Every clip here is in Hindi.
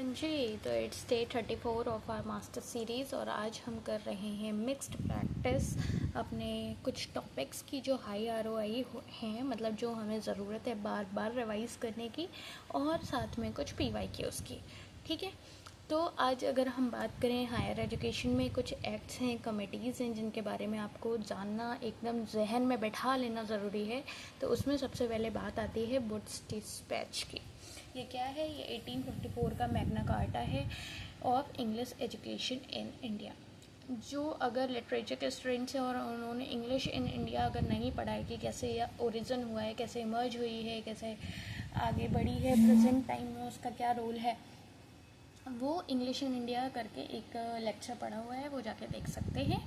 हाँ जी, तो it's day 34 of our master series और आज हम कर रहे हैं मिक्स्ड प्रैक्टिस अपने कुछ टॉपिक्स की जो हाई आरओआई हैं, मतलब जो हमें ज़रूरत है बार बार रिवाइज़ करने की, और साथ में कुछ पीवाईक्यूज़ की। ठीक है, तो आज अगर हम बात करें हायर एजुकेशन में कुछ एक्ट्स हैं, कमेटीज़ हैं जिनके बारे में आपको जानना एकदम जहन में बैठा लेना ज़रूरी है। तो उसमें सबसे पहले बात आती है वुड्स डिस्पैच की। ये क्या है? ये 1854 का मैग्ना कार्टा है of English education in India. जो अगर लिटरेचर के स्टूडेंट्स हैं और उन्होंने इंग्लिश इन इंडिया अगर नहीं पढ़ा है कि कैसे यह ओरिजिन हुआ है, कैसे इमर्ज हुई है, कैसे आगे बढ़ी है, प्रेजेंट टाइम में उसका क्या रोल है, वो इंग्लिश इन इंडिया करके एक लेक्चर पढ़ा हुआ है, वो जाके देख सकते हैं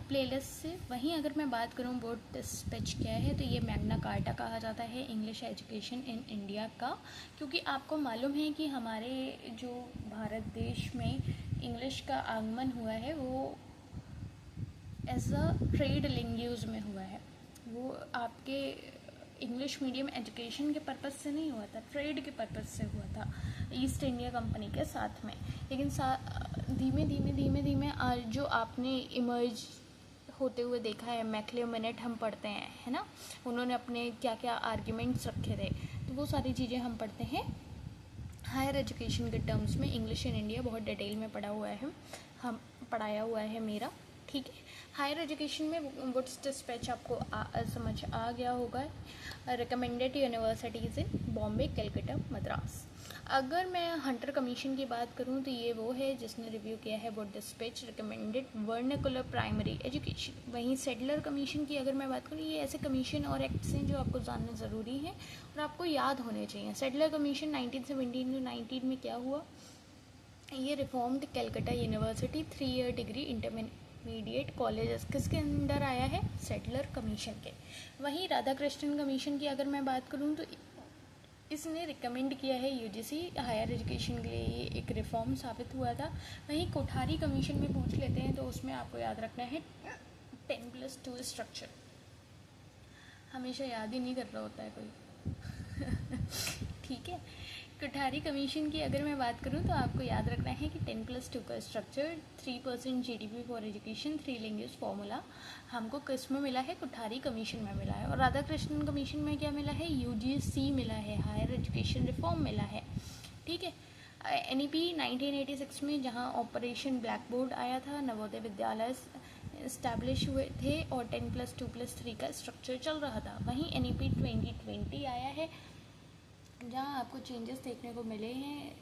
प्लेलिस्ट से। वहीं अगर मैं बात करूँ वुड डिस्पैच क्या है, तो ये मैग्ना कार्टा कहा जाता है इंग्लिश एजुकेशन इन इंडिया का, क्योंकि आपको मालूम है कि हमारे जो भारत देश में इंग्लिश का आगमन हुआ है वो एज अ ट्रेड लैंग्वेज में हुआ है। वो आपके इंग्लिश मीडियम एजुकेशन के पर्पज़ से नहीं हुआ था, ट्रेड के पर्पज़ से हुआ था ईस्ट इंडिया कंपनी के साथ में। लेकिन धीमे धीमे आज जो आपने इमर्ज होते हुए देखा है, मैक्लियो मिनट हम पढ़ते हैं, है ना, उन्होंने अपने क्या क्या आर्ग्यूमेंट्स रखे थे, तो वो सारी चीज़ें हम पढ़ते हैं हायर एजुकेशन के टर्म्स में। इंग्लिश इन इंडिया बहुत डिटेल में पढ़ा हुआ है, हम पढ़ाया हुआ है मेरा। ठीक है, हायर एजुकेशन में वुड्स डिस्पैच आपको समझ आ गया होगा। रिकमेंडेड यूनिवर्सिटीज़ इन बॉम्बे, कलकत्ता, मद्रास। अगर मैं हंटर कमीशन की बात करूं तो ये वो है जिसने रिव्यू किया है Wood dispatch recommended vernacular primary education. वहीं सेडलर कमीशन की अगर मैं बात करूं, ये ऐसे कमीशन और एक्ट्स हैं जो आपको जानना ज़रूरी है और आपको याद होने चाहिए। सेडलर कमीशन 1917 to 19 में क्या हुआ, ये reformed Calcutta university 3 year degree intermediate colleges किसके अंदर आया है? सेडलर कमीशन के। वहीं राधा कृष्णन कमीशन की अगर मैं बात करूं तो इसने रिकमेंड किया है यूजीसी हायर एजुकेशन के लिए, ये एक रिफॉर्म साबित हुआ था। वहीं कोठारी कमीशन में पूछ लेते हैं तो उसमें आपको याद रखना है 10+2 स्ट्रक्चर। हमेशा याद ही नहीं कर रहा होता है कोई ठीक है, कोठारी कमीशन की अगर मैं बात करूं तो आपको याद रखना है कि 10+2 का structure, 3% GDP for education, 3 language formula हमको किस में मिला है? कोठारी कमीशन में मिला है। और राधा कृष्णन कमीशन में क्या मिला है? यूजीसी मिला है, हायर एजुकेशन रिफॉर्म मिला है। ठीक है, एनईपी 1986 में जहां ऑपरेशन ब्लैक बोर्ड आया था, नवोदय विद्यालय इस्टेब्लिश हुए थे और 10+2+3 का स्ट्रक्चर चल रहा था। वहीं एनईपी 2020 आया है जहाँ आपको चेंजेस देखने को मिले हैं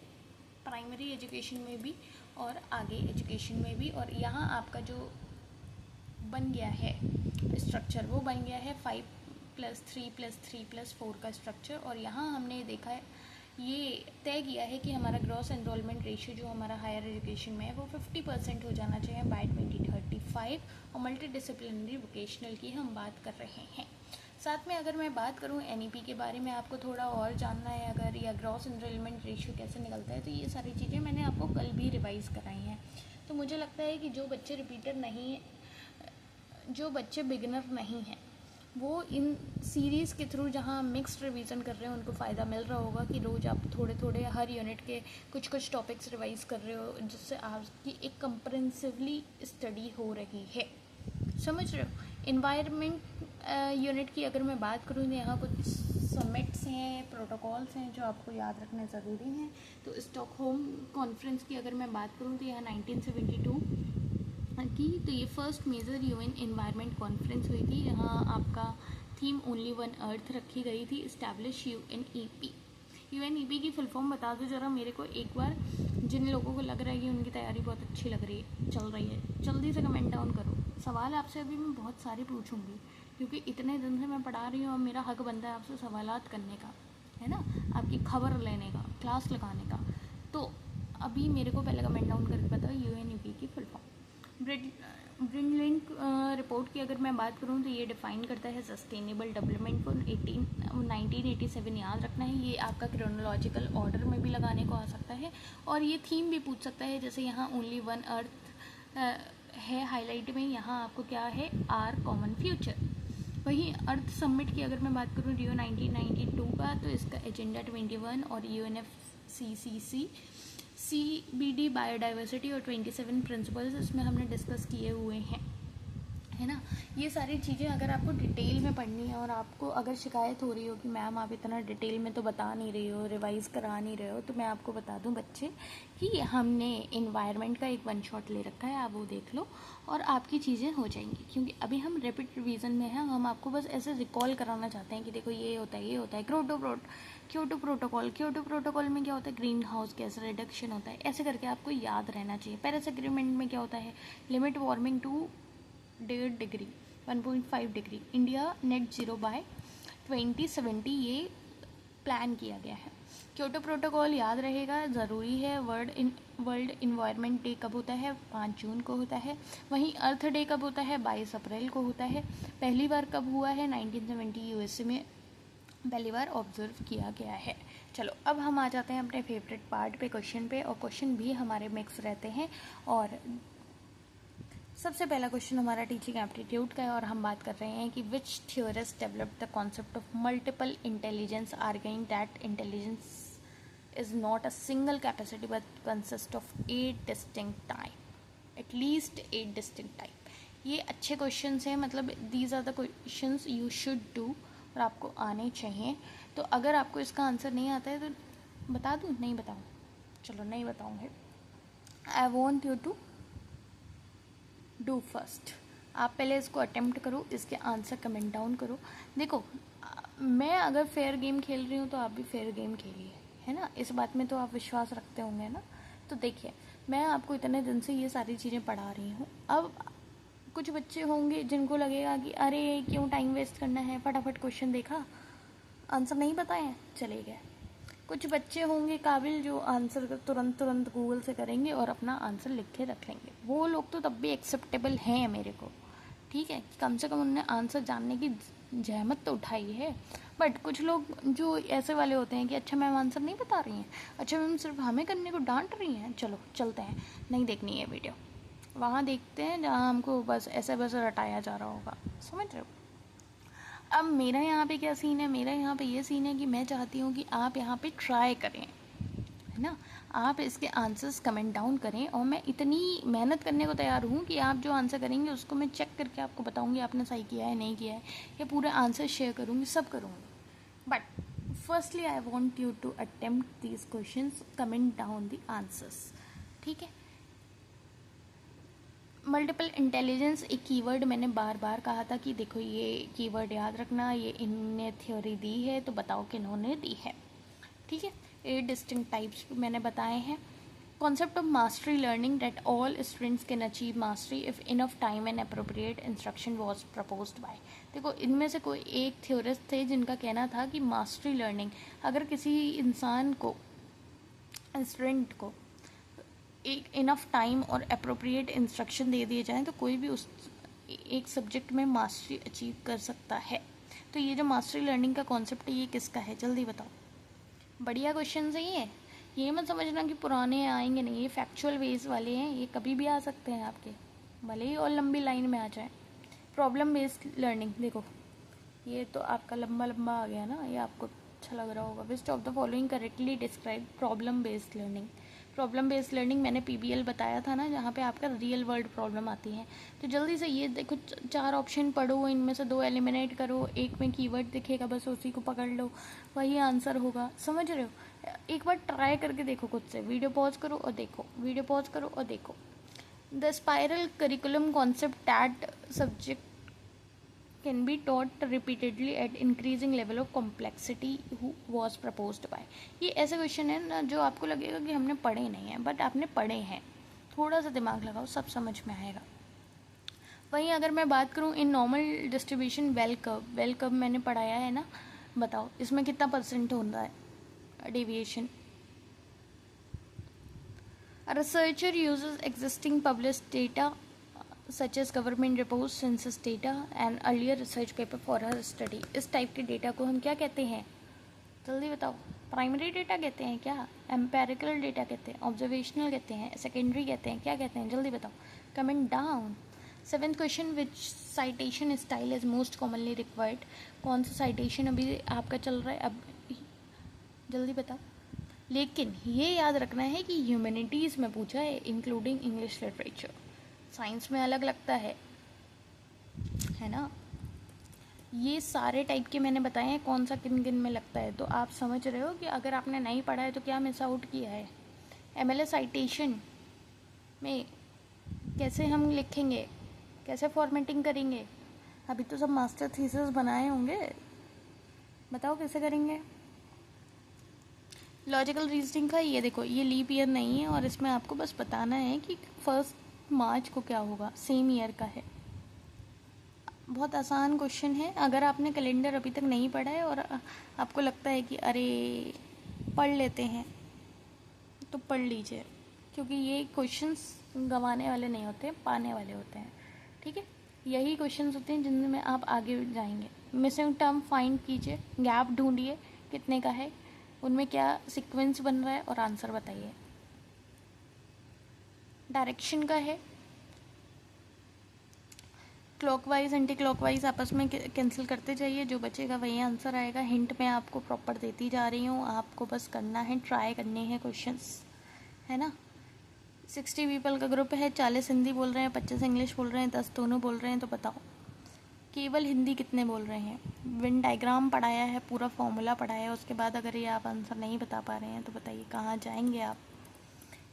प्राइमरी एजुकेशन में भी और आगे एजुकेशन में भी। और यहाँ आपका जो बन गया है स्ट्रक्चर, वो बन गया है 5+3+3+4 का स्ट्रक्चर। और यहाँ हमने देखा है, ये तय किया है कि हमारा ग्रॉस एनरोलमेंट रेशियो जो हमारा हायर एजुकेशन में है वो 50% हो जाना चाहिए बाय 2035। और मल्टी डिसिप्लिनरी वोकेशनल की हम बात कर रहे हैं। साथ में अगर मैं बात करूं एनईपी के बारे में, आपको थोड़ा और जानना है अगर, या ग्रॉस एनरोलमेंट रेशियो कैसे निकलता है, तो ये सारी चीज़ें मैंने आपको कल भी रिवाइज़ कराई हैं। तो मुझे लगता है कि जो बच्चे रिपीटर नहीं, जो बच्चे बिगिनर नहीं हैं, वो इन सीरीज़ के थ्रू जहाँ मिक्स्ड रिवीजन कर रहे हैं उनको फ़ायदा मिल रहा होगा कि रोज़ आप थोड़े थोड़े हर यूनिट के कुछ टॉपिक्स रिवाइज़ कर रहे हो, जिससे आपकी एक कंप्रेहेंसिवली स्टडी हो रही है। समझ रहे हो? इन्वायरमेंट यूनिट की अगर मैं बात करूँ तो यहाँ कुछ समिट्स हैं, प्रोटोकॉल्स हैं जो आपको याद रखना ज़रूरी हैं। तो स्टॉकहोम कॉन्फ्रेंस की अगर मैं बात करूँ तो यहाँ 1972 की, तो ये first major UN environment conference हुई थी। यहाँ आपका थीम ओनली वन अर्थ रखी गई थी। Establish UNEP. यूएनईपी की फुल फॉर्म बता दो ज़रा मेरे को एक बार, जिन लोगों को लग रहा है कि उनकी तैयारी बहुत अच्छी लग रही है, चल रही है, जल्दी से कमेंट डाउन करो। सवाल आपसे अभी मैं बहुत सारे पूछूंगी क्योंकि इतने दिन से मैं पढ़ा रही हूँ और मेरा हक बनता है आपसे सवालात करने का, है ना, आपकी खबर लेने का, क्लास लगाने का। तो अभी मेरे को पहले कमेंट डाउन करके बताओ यूएनईपी की फुल फॉर्म। ब्रिनलिंक रिपोर्ट की अगर मैं बात करूं तो ये डिफ़ाइन करता है सस्टेनेबल डेवलपमेंट फॉर 1987। याद रखना है, ये आपका क्रोनोलॉजिकल ऑर्डर में भी लगाने को आ सकता है और ये थीम भी पूछ सकता है। जैसे यहाँ ओनली वन अर्थ है हाईलाइट में, यहाँ आपको क्या है? Our common future. वहीं अर्थ समिट की अगर मैं बात करूँ रियो 1992 का, तो इसका एजेंडा 21 और यूएनएफ CBD बायोडाइवर्सिटी और 27 प्रिंसिपल्स इसमें हमने डिस्कस किए हुए हैं, है ना। ये सारी चीज़ें अगर आपको डिटेल में पढ़नी है और आपको अगर शिकायत हो रही हो कि मैम आप इतना डिटेल में तो बता नहीं रही हो, रिवाइज़ करा नहीं रहे हो, तो मैं आपको बता दूं बच्चे कि हमने इन्वायरमेंट का एक 1 शॉट ले रखा है, आप वो देख लो और आपकी चीज़ें हो जाएंगी। क्योंकि अभी हम रैपिड रिवीजन में हैं, हम आपको बस ऐसे रिकॉल कराना चाहते हैं कि देखो ये होता है, ये होता है। क्योटो प्रोटोकॉल में क्या होता है, ग्रीन हाउस गैस रिडक्शन होता है, ऐसे करके आपको याद रहना चाहिए। पेरिस एग्रीमेंट में क्या होता है, limit warming to 1.5 degree 1.5 degree, India net zero by 2070 ये प्लान किया गया है। क्योटो प्रोटोकॉल याद रहेगा, ज़रूरी है। वर्ल्ड इन्वायरमेंट डे कब होता है, 5 जून को होता है। वहीं अर्थ डे कब होता है, 22 अप्रैल को होता है। पहली बार कब हुआ है, 1970 यूएसए में पहली बार ऑब्जर्व किया गया है। चलो अब हम आ जाते हैं अपने फेवरेट पार्ट पे, क्वेश्चन पे। और क्वेश्चन भी हमारे मिक्स रहते हैं। और सबसे पहला क्वेश्चन हमारा टीचिंग एप्टीट्यूड का है और हम बात कर रहे हैं कि which theorist developed the concept of multiple intelligence, arguing that intelligence is not a single capacity but consist of 8 distinct type, at least 8 distinct type. ये अच्छे क्वेश्चन हैं, मतलब these are the question you should do और आपको आने चाहिए। तो अगर आपको इसका आंसर नहीं आता है तो बता दूँ, नहीं बताऊँ, चलो नहीं बताऊँगी। I want you to do first. आप पहले इसको अटेम्प्ट करो, इसके आंसर कमेंट डाउन करो। देखो मैं अगर फेयर गेम खेल रही हूँ तो आप भी फेयर गेम खेलिए, है ना। इस बात में तो आप विश्वास रखते होंगे ना। तो देखिए मैं आपको इतने दिन से ये सारी चीज़ें पढ़ा रही हूँ। अब कुछ बच्चे होंगे जिनको लगेगा कि अरे क्यों टाइम वेस्ट करना है, फटाफट क्वेश्चन देखा, आंसर नहीं पता है, चले गए। कुछ बच्चे होंगे काबिल जो आंसर तुरंत गूगल से करेंगे और अपना आंसर लिख के रख लेंगे। वो लोग तो तब भी एक्सेप्टेबल हैं मेरे को, ठीक है, कम से कम उनने आंसर जानने की जहमत तो उठाई है। बट कुछ लोग जो ऐसे वाले होते हैं कि अच्छा मैम आंसर नहीं बता रही हैं, अच्छा मैम सिर्फ हमें करने को डांट रही हैं, चलो चलते हैं, नहीं देखनी है वीडियो, वहाँ देखते हैं जहाँ हमको बस ऐसे बस रटाया जा रहा होगा, समझ रहे हो। अब मेरा यहाँ पे क्या सीन है, मेरा यहाँ पे ये सीन है कि मैं चाहती हूँ कि आप यहाँ पे ट्राई करें, है ना। आप इसके आंसर्स कमेंट डाउन करें और मैं इतनी मेहनत करने को तैयार हूँ कि आप जो आंसर करेंगे उसको मैं चेक करके आपको बताऊँगी आपने सही किया है नहीं किया है, या पूरे आंसर शेयर करूँगी, सब करूँगी। But firstly I want you to attempt these questions, comment down the answers, ठीक है। मल्टीपल इंटेलिजेंस एक कीवर्ड मैंने बार बार कहा था कि देखो ये कीवर्ड याद रखना, ये इनने थ्योरी दी है तो बताओ किन्होंने दी है, ठीक है। 8 डिस्टिंक्ट टाइप्स मैंने बताए हैं। Concept of mastery learning that all students can achieve mastery if enough time and appropriate instruction was proposed by. देखो इनमें से कोई एक थ्योरिस्ट थे जिनका कहना था कि मास्टरी लर्निंग अगर किसी इंसान को, स्टूडेंट को एक इनफ टाइम और अप्रोप्रिएट इंस्ट्रक्शन दे दिए जाएँ तो कोई भी उस एक सब्जेक्ट में मास्टरी अचीव कर सकता है। तो ये जो मास्टरी लर्निंग का कॉन्सेप्ट है ये किसका है, जल्दी बताओ। बढ़िया क्वेश्चन है ये मत समझना कि पुराने आएंगे नहीं, ये फैक्चुअल बेस वाले हैं, ये कभी भी आ सकते हैं आपके, भले ही और लंबी लाइन में आ जाए। प्रॉब्लम बेस्ड लर्निंग, देखो ये तो आपका लंबा लंबा आ गया ना, ये आपको अच्छा लग रहा होगा। Which of the following correctly describe problem based learning. Problem based learning मैंने PBL बताया था ना, जहाँ पे आपका रियल वर्ल्ड प्रॉब्लम आती है। तो जल्दी से ये देखो 4 ऑप्शन पढ़ो, इनमें से 2 एलिमिनेट करो, एक में कीवर्ड दिखेगा बस उसी को पकड़ लो, वही आंसर होगा, समझ रहे हो। एक बार ट्राई करके देखो खुद से, वीडियो पॉज करो और देखो, वीडियो पॉज करो और देखो। The spiral curriculum concept that subject can be taught repeatedly at increasing level of complexity who was proposed by। ये ऐसे क्वेश्चन है ना जो आपको लगेगा कि हमने पढ़े नहीं है, बट आपने पढ़े हैं, थोड़ा सा दिमाग लगाओ सब समझ में आएगा। वहीं अगर मैं बात करूँ in normal distribution bell curve मैंने पढ़ाया है ना, बताओ इसमें कितना % होता है deviation. Researcher uses existing published data such as government reports, census data and earlier research paper for her study। इस टाइप के डेटा को हम क्या कहते हैं, जल्दी बताओ। प्राइमरी डेटा कहते हैं क्या, एम्पेरिकल डेटा कहते हैं, ऑब्जर्वेशनल कहते हैं, सेकेंडरी कहते हैं, क्या कहते हैं, जल्दी बताओ, comment down. 7th question, which citation style is most commonly required. कौन सा साइटेशन अभी आपका चल रहा है, अब जल्दी बताओ। लेकिन ये याद रखना है कि ह्यूमैनिटीज़ में पूछा है, इंक्लूडिंग इंग्लिश लिटरेचर। साइंस में अलग लगता है ना। ये सारे टाइप के मैंने बताए हैं कौन सा किन किन में लगता है, तो आप समझ रहे हो कि अगर आपने नहीं पढ़ा है तो क्या मिस आउट किया है। एमएलए साइटेशन में कैसे हम लिखेंगे, कैसे फॉर्मेटिंग करेंगे, अभी तो सब मास्टर थीसिस बनाए होंगे, बताओ कैसे करेंगे। लॉजिकल रीजनिंग का ये देखो, ये लीप ईयर नहीं है और इसमें आपको बस बताना है कि 1 मार्च को क्या होगा, सेम ईयर का है। बहुत आसान क्वेश्चन है। अगर आपने कैलेंडर अभी तक नहीं पढ़ा है और आपको लगता है कि अरे पढ़ लेते हैं, तो पढ़ लीजिए, क्योंकि ये क्वेश्चंस गंवाने वाले नहीं होते, पाने वाले होते हैं। ठीक है, यही क्वेश्चंस होते हैं जिनमें आप आगे जाएंगे। मिसिंग टर्म फाइंड कीजिए, गैप ढूंढिए कितने का है, उनमें क्या सीक्वेंस बन रहा है और आंसर बताइए। डायरेक्शन का है, क्लॉकवाइज एंटी क्लॉकवाइज आपस में कैंसिल करते जाइए, जो बचेगा वही आंसर आएगा। हिंट मैं आपको प्रॉपर देती जा रही हूँ, आपको बस करना है, ट्राई करने हैं क्वेश्चंस, है ना। 60 पीपल का ग्रुप है, 40 हिंदी बोल रहे हैं, 25 इंग्लिश बोल रहे हैं, 10 दोनों बोल रहे हैं, तो बताओ केवल हिंदी कितने बोल रहे हैं। वेन डायग्राम पढ़ाया है, पूरा फॉर्मूला पढ़ाया है, उसके बाद अगर ये आप आंसर नहीं बता पा रहे हैं तो बताइए कहाँ जाएंगे आप।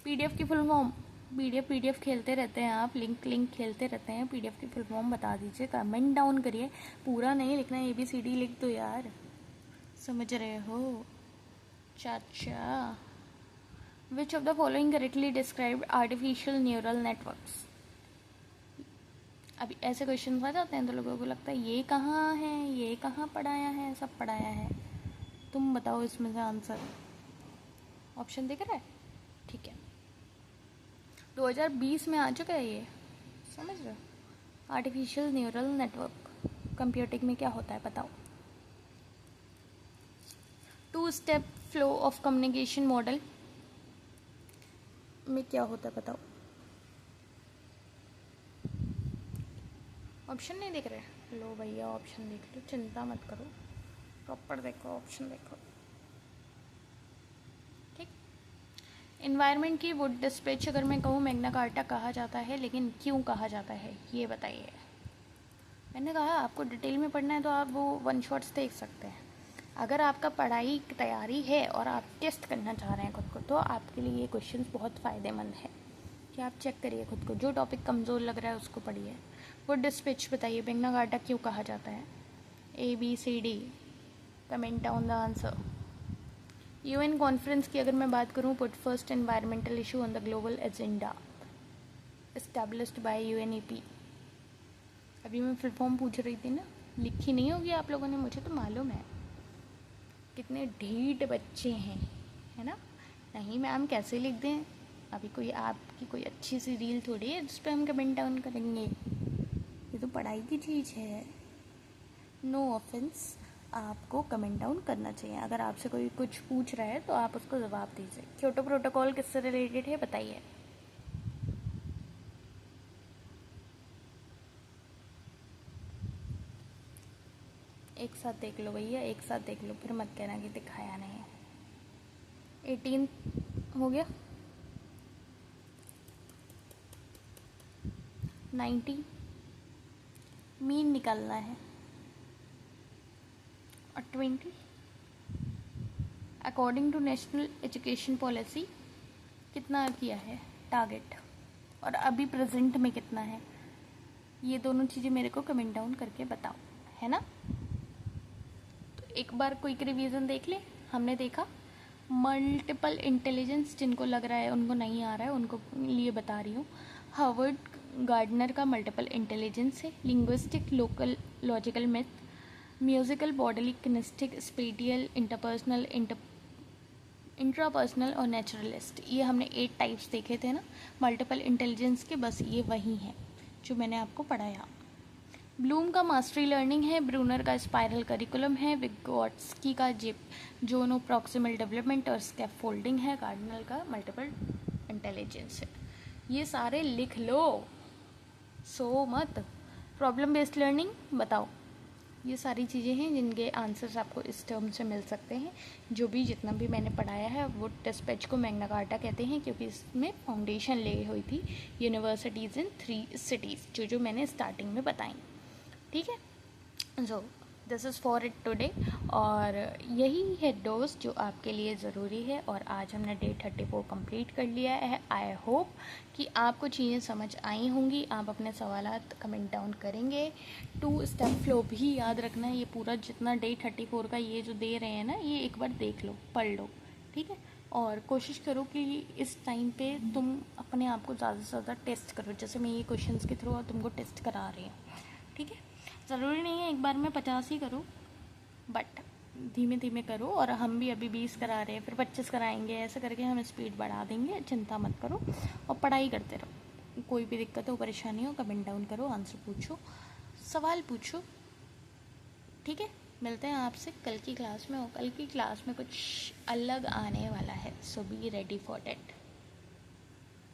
पीडीएफ की फुल फॉर्म, पीडीएफ खेलते रहते हैं आप, लिंक खेलते रहते हैं। पीडीएफ की फुल फॉर्म बता दीजिए, कमेंट डाउन करिए, पूरा नहीं लिखना है, ABCD लिख दो यार, समझ रहे हो चाचा। Which of the following correctly describe artificial neural networks. अभी ऐसे क्वेश्चन आ जाते हैं तो लोगों को लगता है ये कहाँ है, ये कहाँ पढ़ाया है, सब पढ़ाया है। तुम बताओ इसमें से आंसर, ऑप्शन दिख रहा है, ठीक है। 2020 में आ चुका है ये, समझ रहे हो। आर्टिफिशियल न्यूरल नेटवर्क कंप्यूटिंग में क्या होता है बताओ। 2 step flow of communication model में क्या होता है बताओ। ऑप्शन नहीं दिख रहे, लो भैया ऑप्शन देख लो, चिंता मत करो, प्रॉपर देखो, ऑप्शन देखो, ठीक। इन्वायरमेंट की वुड डिस्पैच अगर मैं कहूँ मैग्ना कार्टा कहा जाता है, लेकिन क्यों कहा जाता है ये बताइए। मैंने कहा आपको डिटेल में पढ़ना है तो आप वो 1 शॉट्स देख सकते हैं। अगर आपका पढ़ाई की तैयारी है और आप टेस्ट करना चाह रहे हैं खुद को, तो आपके लिए ये क्वेश्चन बहुत फ़ायदेमंद है कि आप चेक करिए खुद को, जो टॉपिक कमज़ोर लग रहा है उसको पढ़िए। वुड डिस्पैच बताइए मैग्ना कार्टा क्यों कहा जाता है। ABCD, comment down the answer. UN conference की अगर मैं बात करूँ, put first environmental issue on the global agenda, established bye UNEP। अभी मैं फुल फॉर्म पूछ रही थी ना, लिखी नहीं होगी आप लोगों ने, मुझे तो मालूम है कितने ढीठ बच्चे हैं, है ना। नहीं मैम कैसे लिख दें, अभी कोई आपकी कोई अच्छी सी रील थोड़ी है जिस पर हम कमेंट डाउन करेंगे, ये तो पढ़ाई की चीज़ है। नो ऑफेंस, आपको कमेंट डाउन करना चाहिए। अगर आपसे कोई कुछ पूछ रहा है तो आप उसको जवाब दीजिए। क्योटो प्रोटोकॉल किससे रिलेटेड है बताइए। एक साथ देख लो भैया, एक साथ देख लो, फिर मत कहना कि दिखाया नहीं। 18 हो गया, 90 मीन निकालना है, और 20 according to national education policy कितना किया है टारगेट, और अभी प्रेजेंट में कितना है। ये दोनों चीज़ें मेरे को कमेंट डाउन करके बताओ, है ना। तो एक बार क्विक रिवीजन देख ले। हमने देखा मल्टीपल इंटेलिजेंस, जिनको लग रहा है उनको नहीं आ रहा है उनको लिए बता रही हूँ। हार्वर्ड गार्डनर का मल्टीपल इंटेलिजेंस है। Linguistic local logical math, musical bodily kinesthetic spatial interpersonal intrapersonal और नेचुरलिस्ट। ये हमने 8 टाइप्स देखे थे ना मल्टीपल इंटेलिजेंस के, बस ये वही हैं जो मैंने आपको पढ़ाया। ब्लूम का मास्टरी लर्निंग है, ब्रूनर का स्पाइरल करिकुलम है, विगोट्स्की का जोनो प्रॉक्सिमल डेवलपमेंट और स्कैफोल्डिंग है, गार्डनर का मल्टीपल इंटेलिजेंस है। ये सारे लिख लो, सो मत। प्रॉब्लम बेस्ड लर्निंग बताओ, ये सारी चीज़ें हैं जिनके आंसर्स आपको इस टर्म से मिल सकते हैं। जो भी जितना भी मैंने पढ़ाया है वो टेस्ट पेज को मैग्ना कार्टा कहते हैं, क्योंकि इसमें फाउंडेशन ली हुई थी यूनिवर्सिटीज़ इन 3 सिटीज़, जो मैंने स्टार्टिंग में बताई। ठीक है, so this is for it today. और यही है डोज जो आपके लिए ज़रूरी है। और आज हमने डे 34 कंप्लीट कर लिया है। आई होप कि आपको चीज़ें समझ आई होंगी। आप अपने सवालात कमेंट डाउन करेंगे। 2 स्टेप फ्लो भी याद रखना है। ये पूरा जितना डे 34 का ये जो दे रहे हैं ना, ये एक बार देख लो, पढ़ लो। ठीक है, और कोशिश करो कि इस टाइम पे तुम अपने आप को ज़्यादा से ज़्यादा टेस्ट करो, जैसे मैं ये क्वेश्चंस के थ्रू तुमको टेस्ट करा रही हूँ। ठीक है, ज़रूरी नहीं है एक बार में 50 ही करो, बट धीमे धीमे करो। और हम भी अभी 20 करा रहे हैं, फिर 25 कराएंगे, ऐसे करके हम स्पीड बढ़ा देंगे। चिंता मत करो और पढ़ाई करते रहो। कोई भी दिक्कत हो, परेशानी हो, कमेंट डाउन करो, आंसर पूछो, सवाल पूछो। ठीक है, मिलते हैं आपसे कल की क्लास में। और कल की क्लास में कुछ अलग आने वाला है, सो बी रेडी फॉर डेट।